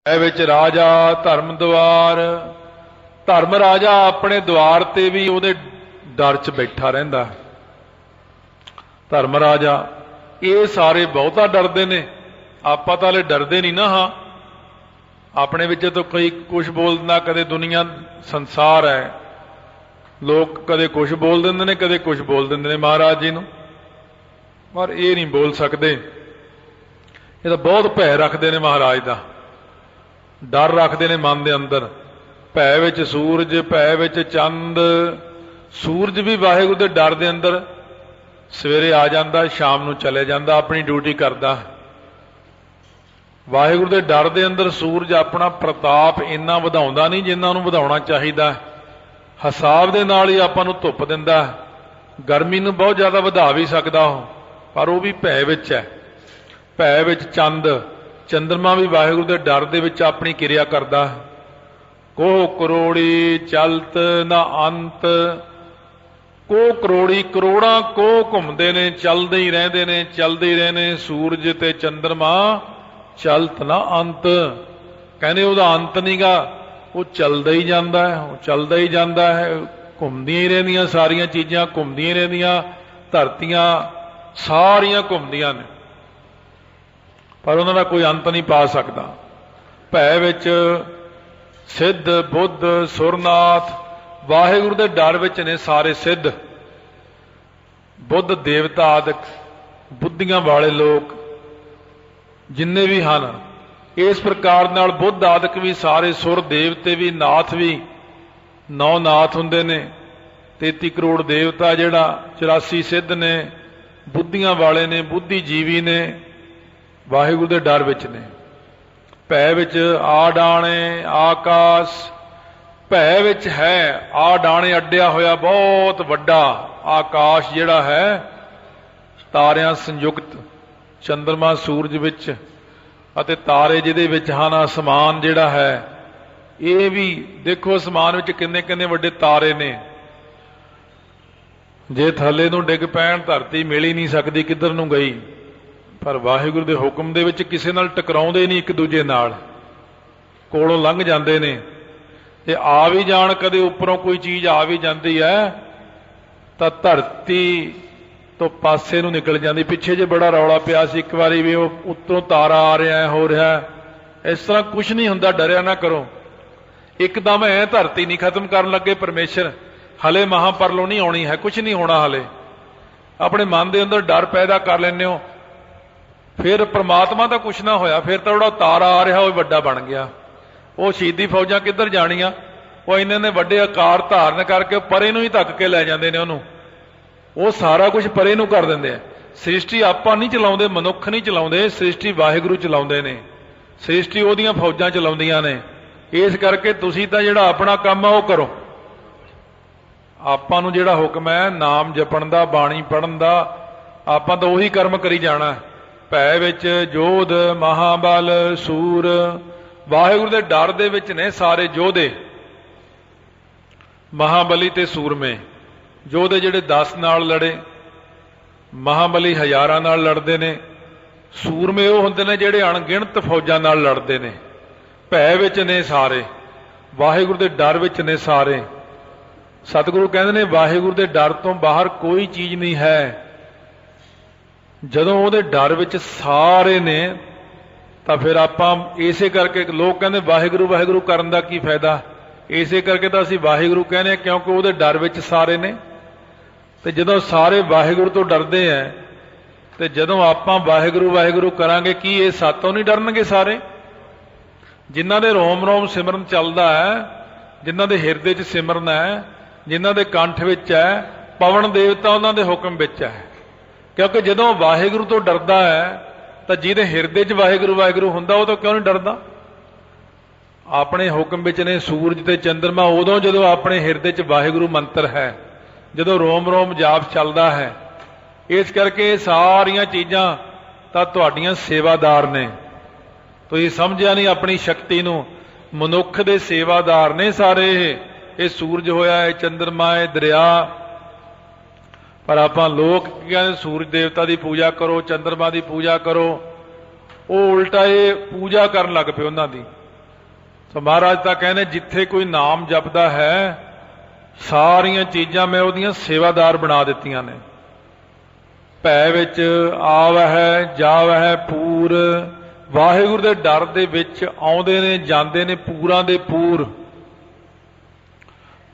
विच राजा धर्म द्वार। धर्म राजा अपने द्वार ते भी उहदे डर च बैठा रहिंदा। धर्म राजा ये सारे बहुता डरदे ने, आपां तां हले डरदे नहीं ना। हाँ, अपने विच तो कई कुछ बोलदा, कदे दुनिया संसार है, लोग कदे कुछ बोल दिंदे ने, कदे कुछ बोल दिंदे ने महाराज जी नूं, पर ये नहीं बोल सकते। ये तो बहुत भय रखते ने महाराज दा, डर रखते ने मन के अंदर। भै विच सूरज, भै विच चंद। सूरज भी वाहिगुरू के डर के अंदर सवेरे आ जाता, शाम नूं चले जाता, अपनी ड्यूटी करता। वाहिगुरू के डर के अंदर सूरज अपना प्रताप इन्ना वधाउंदा नहीं जिन्ना उहनूं वधाउणा चाहीदा। हिसाब दे नाल ही आपां नूं धुप दिंदा। गर्मी नूं बहुत ज़्यादा वधा भी सकदा हो, पर वो भी भै विच है। भै विच चंद, चंद्रमा भी वाहिगुरू के डर दे विच अपनी किरिया करदा। कोह करोड़ी चलत ना अंत। कोह करोड़ी, करोड़ां कोह घुमदे ने, चलदे ही रहिंदे ने, चलदे ही रहे ने। सूरज ते चंद्रमा चलत ना अंत, कहने उहदा अंत नहींगा, वो चलदा ही जांदा है, वो चलदा ही जांदा है। घुमदियां ही रहिंदियां, सारियां चीज़ां घुमदियां ही रहिंदियां, धरतियां सारियां घुमदियां ने, पर उन्हां दा कोई अंत नहीं पा सकता। भै विच सिद्ध बुद्ध सुरनाथ, वाहिगुरू के डर विच ने सारे सिद्ध बुद्ध देवता आदि बुद्धियां वाले लोग जिन्ने भी हैं। इस प्रकार नाल बुद्ध आदि भी सारे सुर देवते भी, नाथ भी, 9 नाथ हुंदे ने, 33 करोड़ देवता, जिहड़ा 84 सिद्ध ने, बुद्धियां वाले ने, बुद्धिजीवी ने, वाहिगुरू के डर विच ने। भै विच आडाणे आकाश। भै विच है आडाणे अड्डिया होया बहुत वड्डा आकाश जिहड़ा है, तारियां संयुक्त, चंद्रमा सूरज विच अते तारे जिहदे विच हन। आसमान जिहड़ा है ये भी देखो, आसमान विच किन्ने किन्ने वड्डे तारे ने। जे थल्ले नूं डिग पैण धरती मिल ही नहीं सकती किधर नूं गई, पर वाहिगुरू के हुक्म दे विच किसी नाल टकराउंदे नहीं, एक दूजे नाल कोलों लंघ जाते ने। जे आ भी जाण, कदे उपरों कोई चीज़ आ भी जाती है तो धरती तो पासे नूं निकल जाती। पिछे जे बड़ा रौला पिया सी एक बारी भी, वो उत्तों तारा आ रहा है, हो रहा है। इस तरह कुछ नहीं हुंदा, डरिया ना करो। एकदम है धरती नहीं खत्म करन लगे परमेश्वर, हले महापरलों नहीं आनी है, कुछ नहीं होना हले। अपने मन के अंदर डर पैदा कर लेने हो, फिर परमात्मा का कुछ ना होया, फिर तो जो तारा आ रहा वो वड्डा बन गया। वो शहीदी फौजां किधर जानियां, वो इन्होंने वड्डे आकार धारण करके परे नूं ही धक के लै जांदे ने उहनूं। वो सारा कुछ परे नूं कर दिंदे आ। सृष्टि आपां नहीं चलाउंदे, मनुख नहीं चलाउंदे, सृष्टि वाहिगुरू चलाउंदे ने, सृष्टि ओहदियां फौजां चलाउंदियां ने। इस करके तुसीं तां जिहड़ा अपना काम है वो करो। आपां नूं जिहड़ा हुक्म है नाम जपण दा, बाणी पढ़न दा, आपां तां उही कर्म करी जाना। भै विच जोध महाबल सूर। वाहिगुरू के डर दे विच ने सारे जोधे, महाबली ते सूरमे। जोधे जिहड़े 10 नाल लड़े, महाबली 1000 नाल लड़ते ने, सूरमे वो हुंदे ने जिहड़े अणगिणत फौजां नाल लड़ते ने। भै विच ने सारे, वाहिगुरू के डर विच ने सारे। सतगुरु कहंदे ने वाहिगुरू के डर तो बाहर कोई चीज़ नहीं है। जदों उहदे डर विच सारे ने तो फिर आपां इसे करके लोग कहंदे वाहिगुरू वाहिगुरू करन दा की फायदा। इसे करके तो असीं वाहिगुरू कहने, क्योंकि उहदे डर विच सारे ने। तो जदों सारे वाहिगुरू तो डरदे हैं, तो जदों आपां वाहिगुरू वाहिगुरू करांगे, की ये सातों नहीं डरनगे सारे? जिन्हां दे रोम रोम सिमरन चलदा है, जिन्हां दे हिरदे च सिमरन है, जिन्हां दे कंठ विच है, पवन देवता उन्हां दे हुक्म विच है। क्योंकि जदों वाहिगुरू तो डरदा है, तो जिहदे हिरदे च वाहिगुरू वाहिगुरू हुंदा वो तो क्यों नहीं डरदा? अपने हुक्म विच ने सूरज ते चंद्रमा, उदों जदों अपने हिरदे च वाहिगुरू मंत्र है, जदों रोम रोम जाप चलदा है। इस करके सारियां चीज़ां तां तुहाडीआं सेवादार ने। तो ये समझिया नहीं अपनी शक्ति नूं, मनुख दे सेवादार ने सारे। ये सूरज होया है, चंद्रमा है, दरिया। पर आपां लोग कहते सूरज देवता की पूजा करो, चंद्रमा की पूजा करो, वो उल्टा ये पूजा करन लग पे उन्हां दी। तो महाराज तां कहने जिथे कोई नाम जपदा है सारियां चीज़ां मैं उहदियां सेवादार बना दित्तियां ने। भै विच आवै जावै पूर, वाहिगुरू दे डर दे विच आउंदे ने जांदे ने पूरां दे पूर।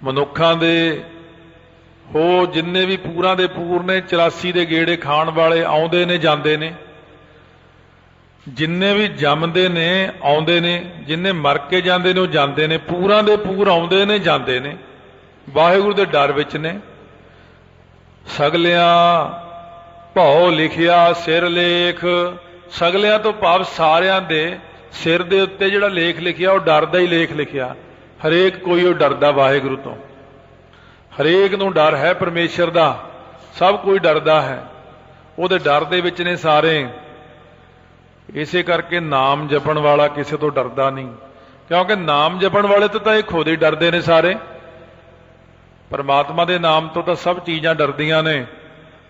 मनुखां दे हो जिन्ने भी पूरां दे पूर ने 84 दे गेड़े खाण वाले आउंदे ने जांदे ने, जिन्ने भी जमदे ने आउंदे ने, जिन्ने मर के जांदे ने वो जांदे ने, पूरां दे पूर आउंदे ने जांदे ने, वाहिगुरू दे डर विच ने। सगलियां भौ लिखिया सिर लेख, सगलियां तो भाव सारियां दे सिर दे उत्ते जिहड़ा लेख लिखिया वो डर दा ही लेख लिखिया। हरेक कोई वो डरदा वाहिगुरू तो, हरेक नूं डर है परमेश्वर दा, सब कोई डरदा है, उहदे डर दे विच ने सारे। इसे करके नाम जपण वाला किसी तो डरदा नहीं, क्योंकि नाम जपण वाले तो ये खुद ही डरदे ने सारे। परमात्मा दे नाम तो सब चीज़ां डरदियां ने।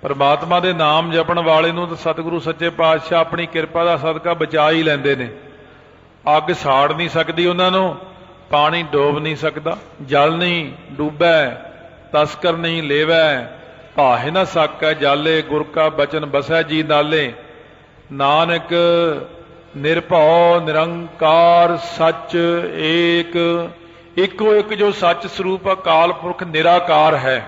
परमात्मा दे नाम जपण वाले नूं तो सतगुरु सच्चे पातशाह अपनी किरपा दा सदका बचा ही लैंदे ने। अग साड़ नहीं सकदी उन्हां नूं, पानी डोब नहीं सकदा, जल नहीं डूबै, तस्कर नहीं लेवै, भाहे ना साकै जाले, गुर का बचन बसै जी नाले। नानक निरभौ निरंकार सच एक, इको एक जो सच स्वरूप अकाल पुरख निराकार है,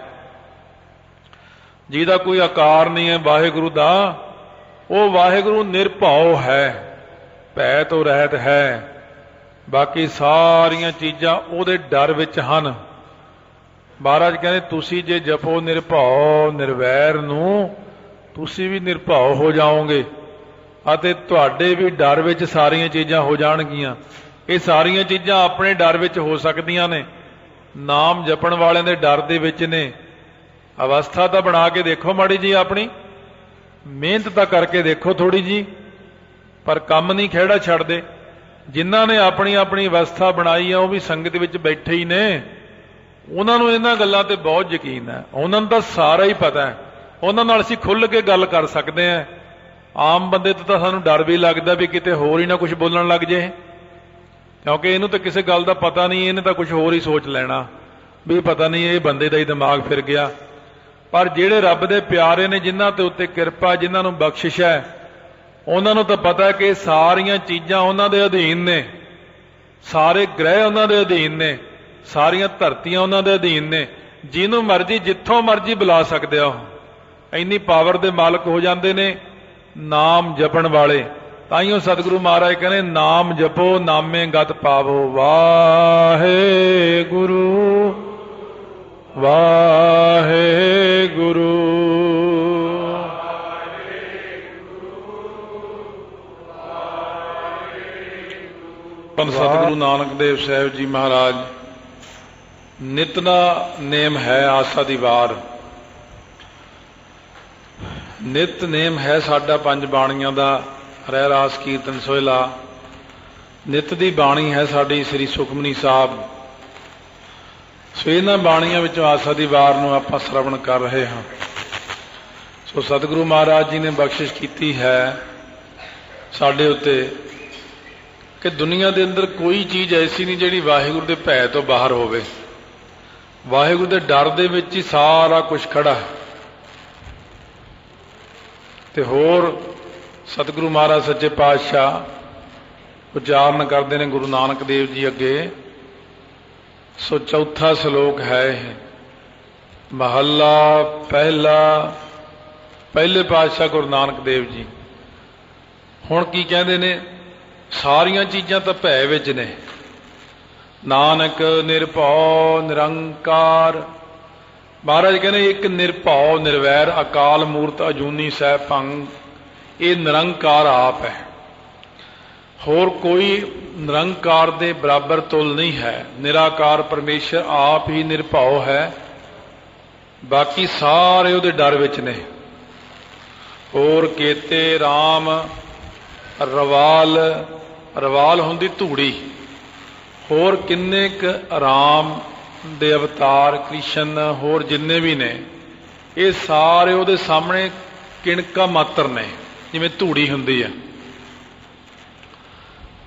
जिहदा कोई आकार नहीं है वाहिगुरू दा, वो वाहिगुरू निरभौ है, भै तो रहत है। बाकी सारियां चीज़ां उहदे डर विच हन। महाराज कहते तुसी जे जपो निरभौ निर्वैर नूं, तुसी भी निरभौ हो जाओगे ਅਤੇ ਤੁਹਾਡੇ भी डर विच सारियां चीज़ां हो जाणगियां। ये सारियां चीज़ां अपने डर विच हो सकदियां ने, नाम जपण वाले दे डर दे विच ने। अवस्था तो बना के देखो माड़ी जी, अपनी मेहनत तो करके देखो थोड़ी जी, पर कम नहीं खेड़ा छड्डदे। जिन्हां ने अपनी अपनी अवस्था बनाई है वो भी संगत विच बैठे ही ने, उन्हां नूं इन्हां गल्लां ते बहुत यकीन है, उन्हां नूं तां सारा ही पता है, उन्हां नाल असीं खुल के गल कर सकते हैं। आम बंदे तो सानूं डर भी लगता भी किते होर ही ना कुछ बोलण लग जाए, क्योंकि इनू तो किसी गल का पता नहीं, इन्हें तो कुछ होर ही सोच लेना भी पता नहीं ये बंदे का ही दिमाग फिर गया। पर जिहड़े रब दे प्यारे ने, जिन्हां ते उत्ते किरपा, जिन्हां नूं बख्शिश है, उन्हां नूं तां पता है कि सारियां चीज़ां उन्हां दे अधीन ने, सारे ग्रह उन्हां दे अधीन ने, सारियां धरतियां उन्हां दे अधीन ने। जिन्हों मर्जी जिथों मर्जी बुला सकते हो, इन्नी पावर दे मालक हो जाते ने नाम जपण वाले। ताइयों सतगुरु महाराज कहने नाम जपो नामे गत पावो, वाहे गुरु वाहे गुरु। सतगुरु नानक देव साहब जी महाराज नितना नेम है आसा दी वार, नित नेम है साडा पंज बाणियां दा रहरास रास कीर्तन सोहला। नित दी बाणी है साडी श्री सुखमनी साहब। सो इन्हां बाणियां विचों आसा दी वार नूं आपां श्रवण कर रहे हां। सो सतगुरु महाराज जी ने बख्शिश कीती है साडे उत्ते कि दुनिया दे अंदर कोई चीज़ ऐसी नहीं जिहड़ी वाहिगुरू दे भै तो बाहर होवे। वाहिगुरू दे डर दे विच ही सारा कुछ खड़ा है। ते होर सतगुरु महाराज सच्चे पातशाह उच्चारण करते हैं गुरु नानक देव जी अगे। सो चौथा श्लोक है महला पहला, पहले पातशाह गुरु नानक देव जी हुण की कहते ने, सारियां चीज़ां तां भै विच ने। नानक निरभौ निरंकार, महाराज कहने एक निरभौ निर्वैर अकाल मूर्त अजूनी सह भंग, ये निरंकार आप है, होर कोई निरंकार दे बराबर तुल नहीं है। निराकार परमेश्वर आप ही निरभौ है, बाकी सारे उहदे डर विच ने। होर केते राम रवाल, रवाल हुंदी धूड़ी, होर किन्ने क राम दे अवतार कृष्ण होर जिन्ने भी ने, ये सारे उहदे सामने किणका मात्र ने, जिवें धूड़ी हुंदी है।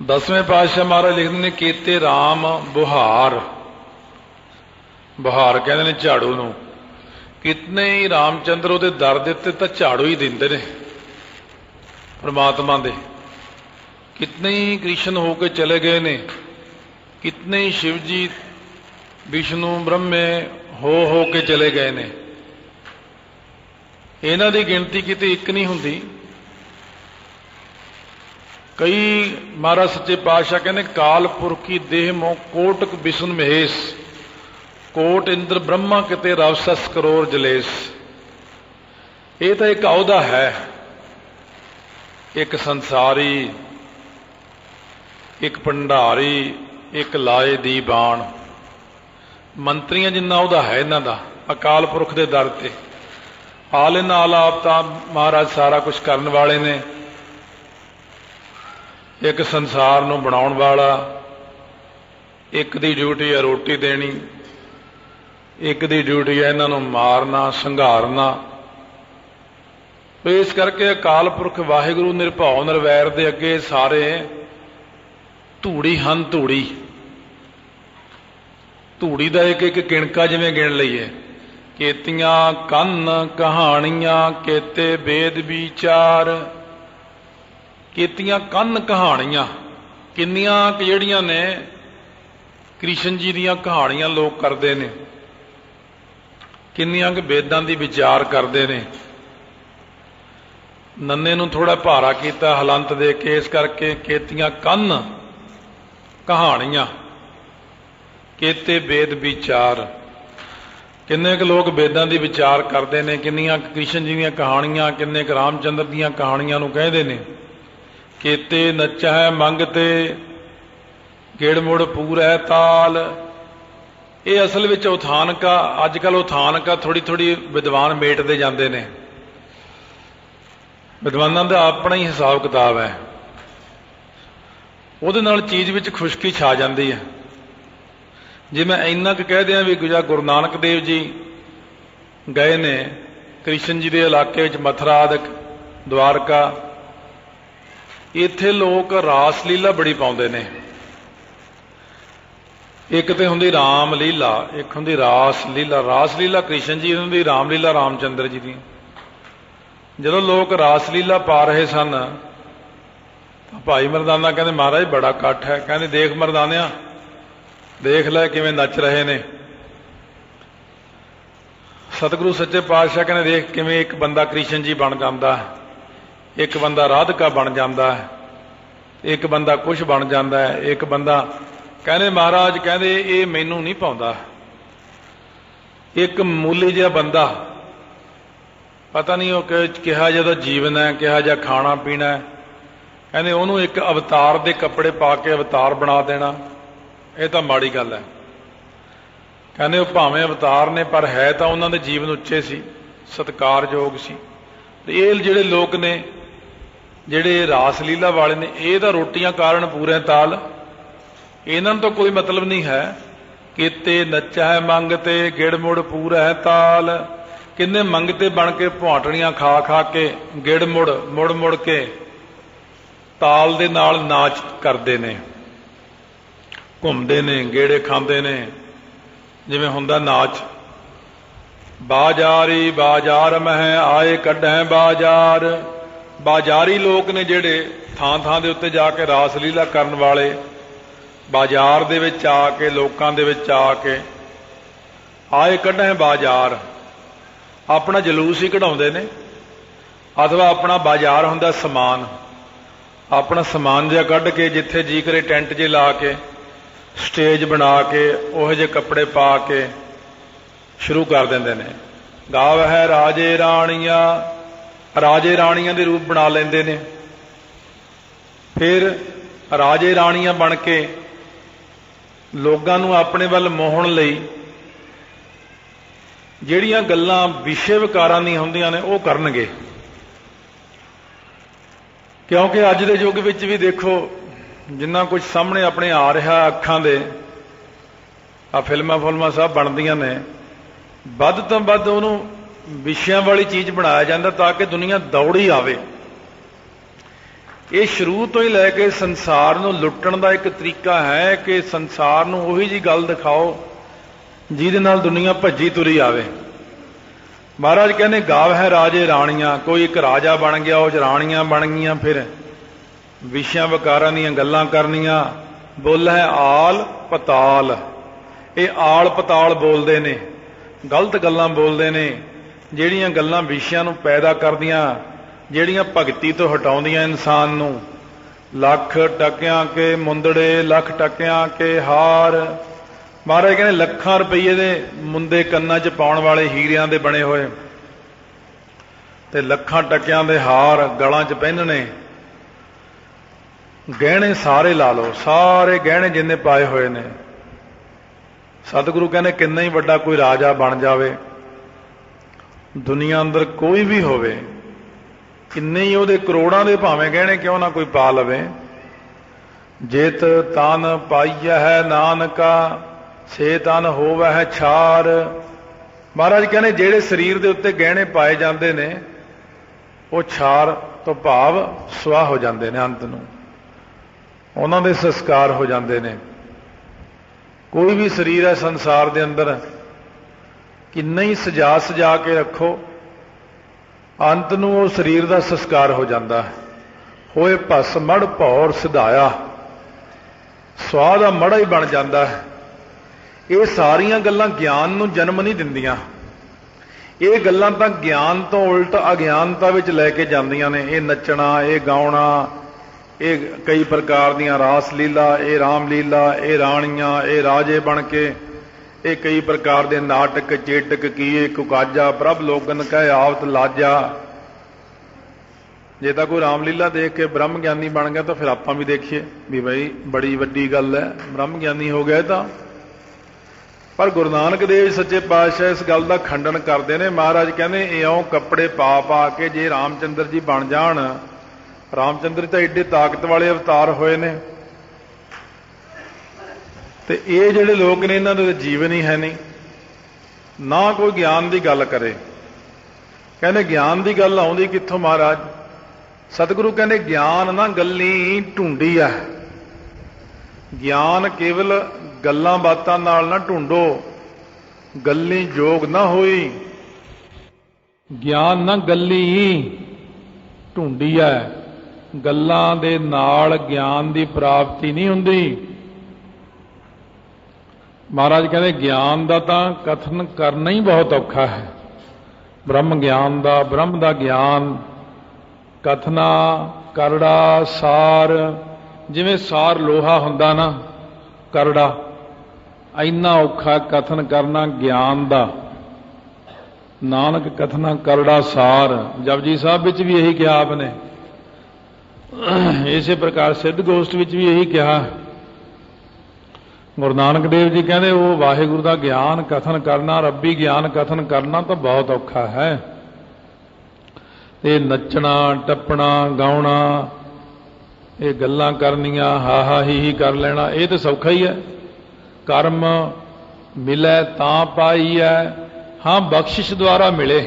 10वें पातशाह महाराज लिखते ने कीते राम बुहार, बुहार कहते ने झाड़ू नूं। कितने ही रामचंद्र ਉਹਦੇ ਦਰ ਦੇ ਉੱਤੇ ਤਾਂ ਝਾੜੂ ਹੀ ਦਿੰਦੇ ਨੇ परमात्मा दे। कितने ही कृष्ण होके चले गए ने, कितने ही शिव जी विष्णु ब्रह्मे हो के चले गए ने। इन्हां दी गिनती किते एक नहीं हुंदी। कई महाराज सच्चे पातशाह कहने काल पुरख की देह मोह कोटक विष्णु महेश, कोट इंद्र ब्रह्मा किते रव सस करोड़ जलेस। ये तो एक अहुदा है, एक संसारी, एक भंडारी, एक लाए दी बाण। मंत्रियां जिन्ना ਉਹਦਾ है इन्हां दा अकाल पुरख दे दर ते। आल नाल आप तां महाराज सारा कुछ करन वाले ने। एक संसार नूं बनाउण वाला, एक दी ड्यूटी है रोटी देनी, एक दी ड्यूटी है इन्हां नूं मारना संघारना। इस करके अकाल पुरख वाहिगुरू निरभौ निरवैर दे अगे सारे धूड़ी हन। धूड़ी धूड़ी का एक एक किणका जिवें गिण लईए। केतियां कन्न कहानियां केते वेद विचार। केतियां कन्न कहानियां किन्नियां जिहड़ियां ने कृष्ण जी दीयां कहानियां लोग करते ने, किन्नियां वेदां दी विचार करते ने। नन्ने नूं थोड़ा भारा किया हलंत दे के, इस करके केतियां कन्न कहानियां केते वेद विचार। किन्ने क लोग वेदां दी विचार करते हैं, किन्नियां कृष्ण जी दीयां कहानियां, किन्ने क रामचंद्र दीयां कहानियां नूं कहदे ने। केते नचा है मंगते गिड़मुड़ पूर है ताल। ये असल विच उथानका, अजकल उथानका थोड़ी थोड़ी विद्वान मेटते जाते हैं। विद्वानां दा अपना ही हिसाब किताब है, ਉਹਦੇ ਨਾਲ चीज़ विच खुशकी छा जाती है। जे मैं इन्ना क कह दियां भी गुरु नानक देव जी गए ने कृष्ण जी के इलाके मथुरा द्वारका, इत्थे लोग रास लीला बड़ी पाउंदे ने। एक तो हुंदी राम लीला, एक हुंदी रास लीला। रास लीला कृष्ण जी दी हुंदी, राम लीला रामचंद्र जी दी। जदों लोग रास लीला पा रहे सन तो भाई मरदाना कहते महाराज बड़ा इकट्ठ है। कहते देख मरदानिया, देख लै किवें नच रहे ने। सतगुरु सच्चे पातशाह कहने देख किवें एक बंदा कृष्ण जी बन जाता है, एक बंदा राधिका बन जाता है, एक बंदा कुछ बन जाता है, एक बंदा कहने महाराज कहते ये मैनू नहीं पाउंदा। एक मूली जिहा बंदा, पता नहीं वो किहा जिहा जीवन है, किहा जिहा खाना पीना है। कहने उन्होंने एक अवतार के कपड़े पा के अवतार बना देना, यह तो माड़ी गल है। कहने वो भावें अवतार ने पर है तो उन्होंने जीवन उच्चे सी, सत्कारयोग सी। ये जिहड़े लोग ने जिहड़े रास लीला वाले ने, ये तो रोटियां कारण पूरे ताल। इन्हां तो कोई मतलब नहीं है। किते नचा है मंगते गिड़मुड़ पूरा है ताल। किन्ने मंगते बन के भुआटड़ियां खा खा के गिड़ मुड़ मुड़ के ताल दे नाल नाच करते ने, घूमते ने, गेड़े खांदे ने, जिवें हुंदा नाच। बाजारी बाजार मह आए कढै बाजार। बाजारी लोग ने जिहड़े थां थां दे उत्ते जाके रास लीला करन वाले, बाजार दे विच आके लोकां दे विच आके आए कढै बाजार। अपना जलूस ही कढाउंदे ने, अथवा अपना बाजार हुंदा समान। अपना समान जिहा कढ के जिथे जी करे टेंट जे ला के स्टेज बना के उहो जे कपड़े पा के शुरू कर देंदे ने। गाव है राजे राणियां, राजे राणियां दे रूप बना लेंदे ने। फिर राजे राणियां बन के लोगां नूं अपने वल मोहण लई ਜਿਹੜੀਆਂ ਗੱਲਾਂ ਵਿਸ਼ੇ ਵਿਕਾਰਾਂ ਦੀਆਂ ਹੁੰਦੀਆਂ ਨੇ ਉਹ ਕਰਨਗੇ। ਕਿਉਂਕਿ ਅੱਜ ਦੇ ਯੁੱਗ ਵਿੱਚ ਵੀ ਦੇਖੋ ਜਿੰਨਾ ਕੁਝ ਸਾਹਮਣੇ ਆਪਣੇ ਆ ਰਿਹਾ ਅੱਖਾਂ ਦੇ, ਆ ਫਿਲਮਾਂ ਸਭ ਬਣਦੀਆਂ ਨੇ, ਵੱਧ ਤੋਂ ਵੱਧ ਉਹਨੂੰ ਵਿਸ਼ਿਆਂ ਵਾਲੀ ਚੀਜ਼ ਬਣਾਇਆ ਜਾਂਦਾ ਤਾਂ ਕਿ ਦੁਨੀਆ ਦੌੜੀ ਆਵੇ। ਇਹ ਸ਼ੁਰੂ ਤੋਂ ਹੀ ਲੈ ਕੇ ਸੰਸਾਰ ਨੂੰ ਲੁੱਟਣ ਦਾ ਇੱਕ ਤਰੀਕਾ ਹੈ ਕਿ ਸੰਸਾਰ ਨੂੰ ਉਹੀ ਜੀ ਗੱਲ ਦਿਖਾਓ ਜਿਹਦੇ ਨਾਲ ਦੁਨੀਆ ਭੱਜੀ ਤੁਰੀ ਆਵੇ। ਮਹਾਰਾਜ ਕਹਿੰਦੇ ਗਾਵ ਹੈ ਰਾਜੇ ਰਾਣੀਆਂ, ਕੋਈ ਇੱਕ ਰਾਜਾ ਬਣ ਗਿਆ, ਉਹ 'ਚ ਰਾਣੀਆਂ ਬਣ ਗਈਆਂ, ਫਿਰ ਵਿਸ਼ਿਆਂ ਵਿਕਾਰਾਂ ਦੀਆਂ ਗੱਲਾਂ ਕਰਨੀਆਂ। ਬੋਲ ਹੈ ਆਲ ਪਤਾਲ, ਇਹ ਆਲ ਪਤਾਲ ਬੋਲਦੇ ਨੇ, ਗਲਤ ਗੱਲਾਂ ਬੋਲਦੇ ਨੇ, ਜਿਹੜੀਆਂ ਗੱਲਾਂ ਵਿਸ਼ਿਆਂ ਨੂੰ ਪੈਦਾ ਕਰਦੀਆਂ, ਜਿਹੜੀਆਂ ਭਗਤੀ ਤੋਂ ਹਟਾਉਂਦੀਆਂ ਇਨਸਾਨ ਨੂੰ। ਲੱਖ ਟਕਿਆਂ ਕੇ ਮੁੰਦੜੇ, ਲੱਖ ਟਕਿਆਂ ਕੇ ਹਾਰ। ਮਹਾਰਾਜ ਕਹਿੰਦੇ ਲੱਖਾਂ ਰੁਪਈਏ ਦੇ ਮੁੰਦੇ ਕੰਨਾਂ 'ਚ ਪਾਉਣ ਵਾਲੇ ਹੀਰਿਆਂ ਦੇ ਬਣੇ ਹੋਏ, ਤੇ ਲੱਖਾਂ ਟਕਿਆਂ ਦੇ ਹਾਰ ਗਲਾਂ 'ਚ ਪਹਿਨਣੇ, ਗਹਿਣੇ ਸਾਰੇ ਲਾ ਲਓ, ਸਾਰੇ ਗਹਿਣੇ ਜਿੰਨੇ ਪਾਏ ਹੋਏ ਨੇ। ਸਤਿਗੁਰੂ ਕਹਿੰਦੇ ਕਿੰਨਾ ਹੀ ਵੱਡਾ ਕੋਈ ਰਾਜਾ ਬਣ ਜਾਵੇ, ਦੁਨੀਆ ਅੰਦਰ ਕੋਈ ਵੀ ਹੋਵੇ, ਕਿੰਨੇ ਹੀ ਉਹਦੇ ਕਰੋੜਾਂ ਦੇ ਭਾਵੇਂ ਗਹਿਣੇ ਕਿਉਂ ਨਾ ਕੋਈ ਪਾ ਲਵੇ, ਜੇਤ ਤਨ ਪਾਈਆ ਹੈ ਨਾਨਕਾ ਸੇ ਤਨ ਹੋਵੈ ਛਾਰ। ਮਹਾਰਾਜ ਕਹਿੰਦੇ ਜਿਹੜੇ ਸਰੀਰ ਦੇ ਉੱਤੇ ਗਹਿਣੇ ਪਾਏ ਜਾਂਦੇ ਨੇ ਉਹ ਛਾਰ ਤੋਂ ਭਾਵ ਸੁਆਹ ਹੋ ਜਾਂਦੇ ਨੇ, ਅੰਤ ਨੂੰ ਉਹਨਾਂ ਦੇ ਸੰਸਕਾਰ ਹੋ ਜਾਂਦੇ ਨੇ। ਕੋਈ ਵੀ ਸਰੀਰ ਹੈ ਸੰਸਾਰ ਦੇ ਅੰਦਰ, ਕਿੰਨਾ ਹੀ ਸਜਾ ਸਜਾ ਕੇ ਰੱਖੋ, ਅੰਤ ਨੂੰ ਉਹ ਸਰੀਰ ਦਾ ਸੰਸਕਾਰ ਹੋ ਜਾਂਦਾ ਹੈ। ਹੋਏ ਭਸ ਮੜ ਭੌਰ ਸਿਧਾਇਆ, ਸੁਆਹ ਦਾ ਮੜਾ ਹੀ ਬਣ ਜਾਂਦਾ ਹੈ। ਇਹ ਸਾਰੀਆਂ ਗੱਲਾਂ ਗਿਆਨ ਨੂੰ ਜਨਮ ਨਹੀਂ ਦਿੰਦੀਆਂ, ਇਹ ਗੱਲਾਂ ਤਾਂ ਗਿਆਨ ਤੋਂ ਉਲਟ ਅਗਿਆਨਤਾ ਵਿੱਚ ਲੈ ਕੇ ਜਾਂਦੀਆਂ ਨੇ। ਇਹ ਨੱਚਣਾ, ਇਹ ਗਾਉਣਾ, ਇਹ ਕਈ ਪ੍ਰਕਾਰ ਦੀਆਂ ਰਾਸ ਲੀਲਾ, ਇਹ ਰਾਮ ਲੀਲਾ, ਇਹ ਰਾਣੀਆਂ, ਇਹ ਰਾਜੇ ਬਣ ਕੇ, ਇਹ ਕਈ ਪ੍ਰਕਾਰ ਦੇ ਨਾਟਕ ਚੇਟਕ ਕੀਏ ਕੁਕਾਜਾ ਪ੍ਰਭ ਲੋਗਨ ਕਹਿ ਆਵਤ ਲਾਜਾ। ਜੇ ਤਾਂ ਕੋਈ ਰਾਮਲੀਲਾ ਦੇਖ ਕੇ ਬ੍ਰਹਮ ਗਿਆਨੀ ਬਣ ਗਿਆ ਤਾਂ ਫਿਰ ਆਪਾਂ ਵੀ ਦੇਖੀਏ ਵੀ ਬਈ ਬੜੀ ਵੱਡੀ ਗੱਲ ਹੈ, ਬ੍ਰਹਮ ਗਿਆਨੀ ਹੋ ਗਏ ਤਾਂ। ਪਰ ਗੁਰੂ ਨਾਨਕ ਦੇਵ ਸੱਚੇ ਪਾਤਸ਼ਾਹ ਇਸ ਗੱਲ ਦਾ ਖੰਡਨ ਕਰਦੇ ਨੇ। ਮਹਾਰਾਜ ਕਹਿੰਦੇ ਇਉਂ ਕੱਪੜੇ ਪਾ ਪਾ ਕੇ ਜੇ ਰਾਮਚੰਦਰ ਜੀ ਬਣ ਜਾਣ, ਰਾਮਚੰਦਰ ਤਾਂ ਏਡੇ ਤਾਕਤ ਵਾਲੇ ਅਵਤਾਰ ਹੋਏ ਨੇ, ਤੇ ਇਹ ਜਿਹੜੇ ਲੋਕ ਨੇ ਇਹਨਾਂ ਦੇ ਜੀਵਨ ਹੀ ਹੈ ਨਹੀਂ, ਨਾ ਕੋਈ ਗਿਆਨ ਦੀ ਗੱਲ ਕਰੇ। ਕਹਿੰਦੇ ਗਿਆਨ ਦੀ ਗੱਲ ਆਉਂਦੀ ਕਿੱਥੋਂ ਮਹਾਰਾਜ? ਸਤਿਗੁਰੂ ਕਹਿੰਦੇ ਗਿਆਨ ਨਾ ਗੱਲੀ ਢੂੰਡੀ ਆ, ਗਿਆਨ ਕੇਵਲ ਗੱਲਾਂ ਬਾਤਾਂ ਨਾਲ ਨਾ ਢੂੰਡੋ, ਗੱਲੀ ਜੋਗ ਨਾ ਹੋਈ। ਗਿਆਨ ਨਾ ਗੱਲੀ ਢੂੰਡੀ ਆ, ਗੱਲਾਂ ਦੇ ਨਾਲ ਗਿਆਨ ਦੀ ਪ੍ਰਾਪਤੀ ਨਹੀਂ ਹੁੰਦੀ। ਮਹਾਰਾਜ ਕਹਿੰਦੇ ਗਿਆਨ ਦਾ ਤਾਂ ਕਥਨ ਕਰਨਾ ਹੀ ਬਹੁਤ ਔਖਾ ਹੈ। ਬ੍ਰਹਮ ਗਿਆਨ ਦਾ, ਬ੍ਰਹਮ ਦਾ ਗਿਆਨ ਕਥਨਾ ਕਰੜਾ ਸਾਰ, ਜਿਵੇਂ ਸਾਰ ਲੋਹਾ ਹੁੰਦਾ ਨਾ ਕਰੜਾ, ਇੰਨਾ ਔਖਾ ਕਥਨ ਕਰਨਾ ਗਿਆਨ ਦਾ। ਨਾਨਕ ਕਥਨਾ ਕਰੜਾ ਸਾਰ, ਜਪਜੀ ਸਾਹਿਬ ਵਿੱਚ ਵੀ ਇਹੀ ਕਿਹਾ ਆਪ ਨੇ, ਇਸੇ ਪ੍ਰਕਾਰ ਸਿੱਧ ਗੋਸ਼ਟ ਵਿੱਚ ਵੀ ਇਹੀ ਕਿਹਾ। ਗੁਰੂ ਨਾਨਕ ਦੇਵ ਜੀ ਕਹਿੰਦੇ ਉਹ ਵਾਹਿਗੁਰੂ ਦਾ ਗਿਆਨ ਕਥਨ ਕਰਨਾ, ਰੱਬੀ ਗਿਆਨ ਕਥਨ ਕਰਨਾ ਤਾਂ ਬਹੁਤ ਔਖਾ ਹੈ। ਇਹ ਨੱਚਣਾ ਟੱਪਣਾ ਗਾਉਣਾ, ਇਹ ਗੱਲਾਂ ਕਰਨੀਆਂ, ਹਾ ਹੀ ਕਰ ਲੈਣਾ, ਇਹ ਤਾਂ ਸੌਖਾ ਹੀ ਹੈ। ਕਰਮ ਮਿਲੇ ਤਾਂ ਪਾਈ ਹੈ, ਹਾਂ ਬਖਸ਼ਿਸ਼ ਦੁਆਰਾ ਮਿਲੇ,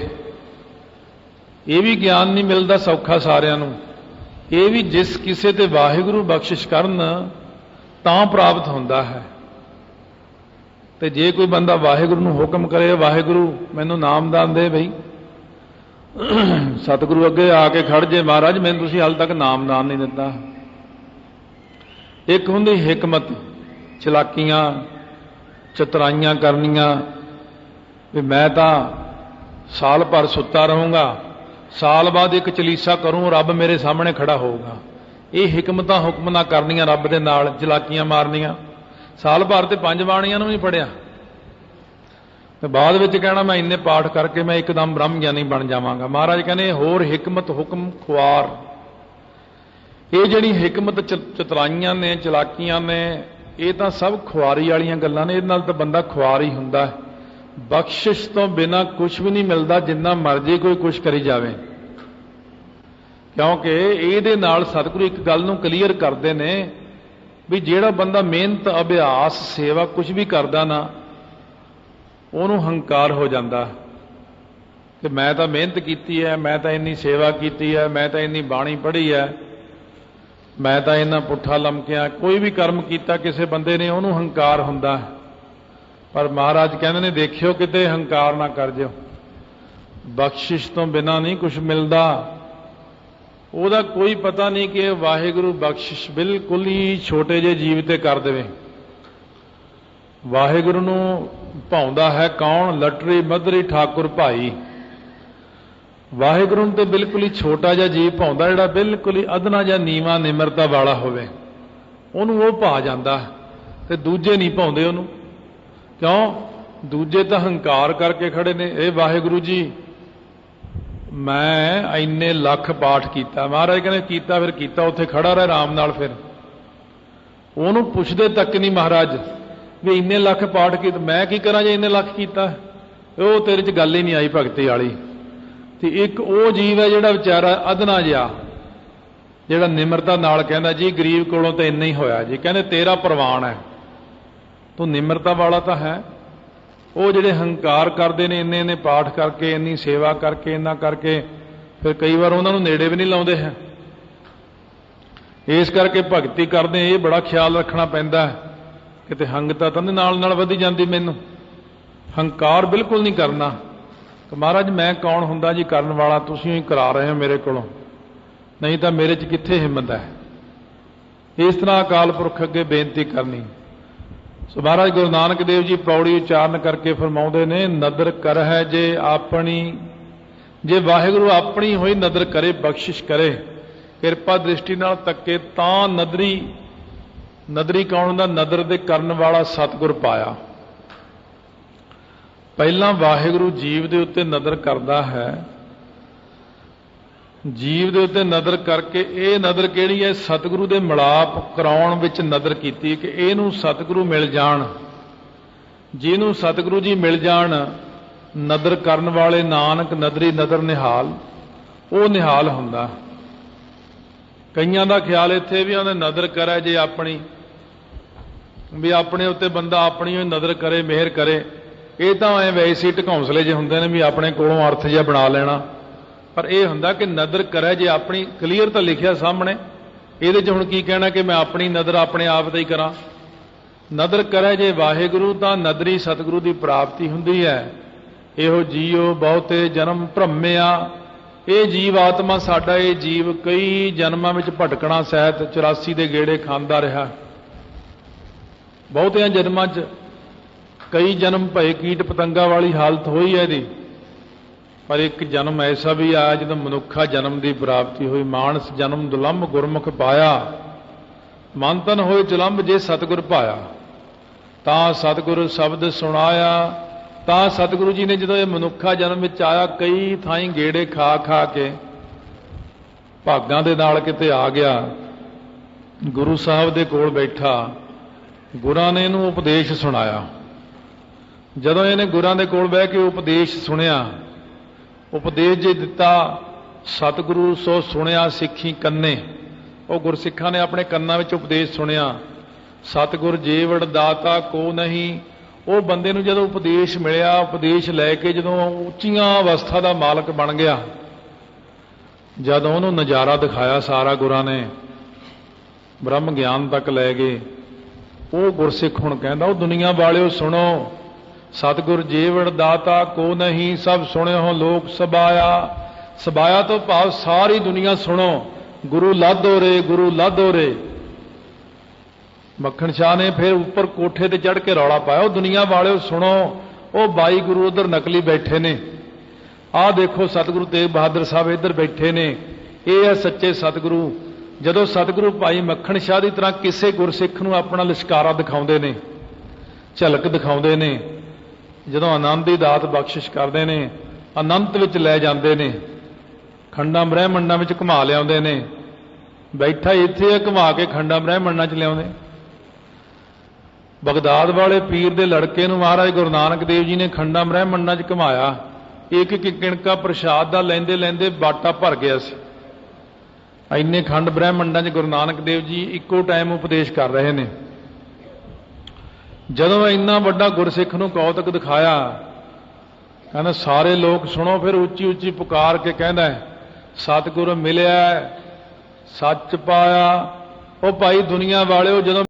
ਇਹ ਵੀ ਗਿਆਨ ਨਹੀਂ ਮਿਲਦਾ ਸੌਖਾ ਸਾਰਿਆਂ ਨੂੰ। ਇਹ ਵੀ ਜਿਸ ਕਿਸੇ ਤੇ ਵਾਹਿਗੁਰੂ ਬਖਸ਼ਿਸ਼ ਕਰਨ ਤਾਂ ਪ੍ਰਾਪਤ ਹੁੰਦਾ ਹੈ। ਤੇ ਜੇ ਕੋਈ ਬੰਦਾ ਵਾਹਿਗੁਰੂ ਨੂੰ ਹੁਕਮ ਕਰੇ, ਵਾਹਿਗੁਰੂ ਮੈਨੂੰ ਨਾਮਦਾਨ ਦੇ ਬਈ, ਸਤਿਗੁਰੂ ਅੱਗੇ ਆ ਕੇ ਖੜ ਜੇ, ਮਹਾਰਾਜ ਮੈਨੂੰ ਤੁਸੀਂ ਹਾਲ ਤੱਕ ਨਾਮਦਾਨ ਨਹੀਂ ਦਿੱਤਾ। ਇੱਕ ਹੁੰਦੀ ਹਿਕਮਤ, ਚਲਾਕੀਆਂ ਚਤਰਾਈਆਂ ਕਰਨੀਆਂ, ਵੀ ਮੈਂ ਤਾਂ ਸਾਲ ਭਰ ਸੁੱਤਾ ਰਹੂੰਗਾ, ਸਾਲ ਬਾਅਦ ਇੱਕ ਚਲੀਸਾ ਕਰੂੰ, ਰੱਬ ਮੇਰੇ ਸਾਹਮਣੇ ਖੜਾ ਹੋਊਗਾ। ਇਹ ਹਿਕਮਤਾਂ ਹੁਕਮਤਾਂ ਕਰਨੀਆਂ ਰੱਬ ਦੇ ਨਾਲ, ਚਲਾਕੀਆਂ ਮਾਰਨੀਆਂ। ਸਾਲ ਭਰ ਤੇ 5 ਬਾਣੀਆਂ ਨੂੰ ਵੀ ਪੜਿਆ ਤੇ ਬਾਅਦ ਵਿੱਚ ਕਹਿਣਾ ਮੈਂ ਇੰਨੇ ਪਾਠ ਕਰਕੇ ਮੈਂ ਇੱਕਦਮ ਬ੍ਰਹਮ ਗਿਆਨੀ ਬਣ ਜਾਵਾਂਗਾ। ਮਹਾਰਾਜ ਕਹਿੰਦੇ ਹੋਰ ਹਿਕਮਤ ਹੁਕਮ ਖੁਆਰ, ਇਹ ਜਿਹੜੀ ਹਿਕਮਤ ਚਤਰਾਈਆਂ ਨੇ ਚਲਾਕੀਆਂ ਨੇ, ਇਹ ਤਾਂ ਸਭ ਖੁਆਰੀ ਵਾਲੀਆਂ ਗੱਲਾਂ ਨੇ। ਇਹਦੇ ਨਾਲ ਤਾਂ ਬੰਦਾ ਖੁਆਰ ਹੀ ਹੁੰਦਾ। ਬਖਸ਼ਿਸ਼ ਤੋਂ ਬਿਨਾਂ ਕੁਝ ਵੀ ਨਹੀਂ ਮਿਲਦਾ, ਜਿੰਨਾ ਮਰਜ਼ੀ ਕੋਈ ਕੁਝ ਕਰੀ ਜਾਵੇ। ਕਿਉਂਕਿ ਇਹਦੇ ਨਾਲ ਸਤਿਗੁਰੂ ਇੱਕ ਗੱਲ ਨੂੰ ਕਲੀਅਰ ਕਰਦੇ ਨੇ ਵੀ ਜਿਹੜਾ ਬੰਦਾ ਮਿਹਨਤ ਅਭਿਆਸ ਸੇਵਾ ਕੁਝ ਵੀ ਕਰਦਾ ਨਾ, ਉਹਨੂੰ ਹੰਕਾਰ ਹੋ ਜਾਂਦਾ ਕਿ ਮੈਂ ਤਾਂ ਮਿਹਨਤ ਕੀਤੀ ਹੈ, ਮੈਂ ਤਾਂ ਇੰਨੀ ਸੇਵਾ ਕੀਤੀ ਹੈ, ਮੈਂ ਤਾਂ ਇੰਨੀ ਬਾਣੀ ਪੜ੍ਹੀ ਹੈ, मैं तो इन्ना पुट्ठा लमकिया। कोई भी कर्म किया किसी बंदे ने उन्होंने हंकार हुंदा, पर महाराज कहते ने देखियो किते हंकार ना कर जिओ। बख्शिश तो बिना नहीं कुछ मिलता। ਉਹਦਾ कोई पता नहीं कि वाहिगुरु बख्शिश बिल्कुल ही छोटे जे जीव ते कर देवे। वाहिगुरु नूं भाउंदा है कौन? लटरी मधरी ठाकुर भाई। वाहिगुरु तो बिल्कुल ही छोटा जिहा जीव भाउंदा, जिहड़ा बिल्कुल ही अधना जिहा नीवा निमरता वाला होवे, उहनूं वो भा जांदा ते दूजे नहीं भाउंदे उहनूं। क्यों? दूजे तो हंकार करके खड़े ने। ए वाहिगुरु जी मैं इन्ने लख पाठ किया। महाराज कहने कीता, फिर कीता, उत्थे खड़ा रह आराम नाल। फिर उहनूं पुछदे तक नहीं महाराज भी इन्ने लख पाठ किए, मैं की करा जे इन्ने लख किया। वो तेरे च गल ही नहीं आई भगती वाली। तो एक वो जीव है जिहड़ा बेचारा अधना जिहा, जिहड़ा निमरता नाल कहंदा जी गरीब कोलों तो इन्ना ही होया जी। कहंदे तेरा प्रवान है, तू निमरता वाला तो है। वो जिहड़े हंकार करते हैं इन्ने इन्ने पाठ करके, इन्नी सेवा करके, इन्ना करके, फिर कई बार उन्होंने नेड़े भी नहीं लाउंदे हैं। इस करके भगती करते ये बड़ा ख्याल रखना पैंदा है, किते हंगता तो नाल नाल वधी जांदी। मैनूं हंकार बिल्कुल नहीं करना कि महाराज मैं कौन हुंदा जी करन वाला, तुसीं ही करा रहे हो मेरे कोलों, नहीं तो मेरे च कित्थे हिम्मत है। इस तरह अकाल पुरख अगे बेनती करनी। सो महाराज गुरु नानक देव जी पौड़ी उचारण करके फरमाउंदे ने, नदर कर है जे अपनी, जे वाहिगुरु अपनी होई नदर करे, बख्शिश करे, किरपा दृष्टि नाल तके, तां नदरी, नदरी कौन हुंदा? नदर दे करन वाला सतगुर पाया। पहला वाहिगुरु जीव दे उत्ते नदर करदा है, जीव दे उत्ते नदर करके, ये नदर किहड़ी है? सतगुरु दे मिलाप कराउण विच नदर कीती कि इहनूं सतगुरु मिल जाण। जिहनूं सतगुरु जी मिल जाण, नदर करन वाले नानक नदरी नदर निहाल, वो निहाल हुंदा। कईयां दा ख्याल इत्थे भी उहने नदर करे जे अपनी, भी अपने उत्ते बंदा अपनी नदर करे, मेहर करे। ये तो ऐ वैसे ढकौंसले जे हुंदे ने भी अपने कोलों अर्थ जिहा बना लेना, पर यह हुंदा कि नदर करे जे अपनी। क्लीयर तो लिखिया सामने, ये हुण की कहना कि मैं अपनी नदर अपने आप ते ही करा। नदर करे जे वाहिगुरु, तां नदरी सतगुरु की प्राप्ति हुंदी है। इहो जीओ बहुते जन्म भ्रमिया, ये जीव आत्मा साडा, ये जीव कई जन्मां विच भटकना सहित 84 दे गेड़े खांदा रहा। बहुतियां जन्मां च कई जन्म भए कीट पतंगा वाली हालत होई है इहदी, पर एक जन्म ऐसा भी आया जदों मनुखा जन्म की प्राप्ति हुई। मानस जन्म दुलंभ गुरमुख पाया, मन तन होए चुलंभ जे सतगुर पाया। तां सतगुर शब्द सुनाया, तां सतगुरु जी ने जदों ये मनुखा जन्म विच आया, कई थाई गेड़े खा खा के भागां दे नाल किते आ गया। गुरु साहब दे कोल बैठा, गुरां ने इहनूं उपदेश सुनाया। जदों इहने गुरां दे कोल बह के उपदेश सुनिया, उपदेश जे दिता, सतगुरु सो सुनिया सिੱਖੀ ਕੰਨੇ। ਉਹ ਗੁਰਸਿੱਖਾਂ ने अपने ਕੰਨਾਂ ਵਿੱਚ उपदेश सुनिया। सतगुर जेवड़ दाता को नहीं। ਉਹ ਬੰਦੇ ਨੂੰ ਜਦੋਂ उपदेश मिलिया, उपदेश लैके ਜਦੋਂ ਉੱਚੀਆਂ अवस्था ਦਾ मालक बन गया, जब ਉਹਨੂੰ नज़ारा दिखाया सारा गुरां ने, ब्रह्म ज्ञान तक लै गए। ਉਹ गुरसिੱਖ ਹੁਣ ਕਹਿੰਦਾ, ਉਹ दुनिया वालिओ सुनो, सतगुर जेवड़ दाता को नहीं, सब सुने हो लोक सबाया। सबाया तो भाव सारी दुनिया सुनो, गुरु लादो रे, गुरु लादो रे। मक्खन शाह ने फिर ऊपर कोठे ते चढ़ के रौला पाया, वो दुनिया वाले सुनो, वो बाई गुरु उधर नकली बैठे ने, आ देखो सतगुरु तेग बहादुर साहब इधर बैठे ने, ये है सच्चे सतगुरु। जदों सतगुरु भाई मक्खन शाह की तरह किसी गुरसिख नूं अपना लिशकारा दिखाउंदे ने, झलक दिखाउंदे ने, जदों आनंद की दात बख्शिश करते हैं, अनंत विच लै जाते हैं, खंडा ब्रह्मंडा विच घुमा लियाउंदे ने। बैठा इत्थे है, घुमा के खंडा ब्रह्मंडा च लियाउंदे। बगदाद वाले पीर दे लड़के नूं महाराज गुरु नानक देव जी ने खंडा ब्रह्मंडा च घुमाया। एक एक किणका प्रसाद दा लैंदे लैंदे बाटा भर गया सी। इन्ने खंड ब्रह्मंडा च गुरु नानक देव जी इक्को टाइम उपदेश कर रहे हैं। जदों इन्ना वड्डा गुरसिख नूं कौतक दिखाया, कहना सारे लोग सुनो, फिर उच्ची उच्ची पुकार के कहना सतगुर मिलिया, सच पाया, ਉਹ ਭਾਈ ਦੁਨੀਆ ਵਾਲਿਓ ਜਦੋਂ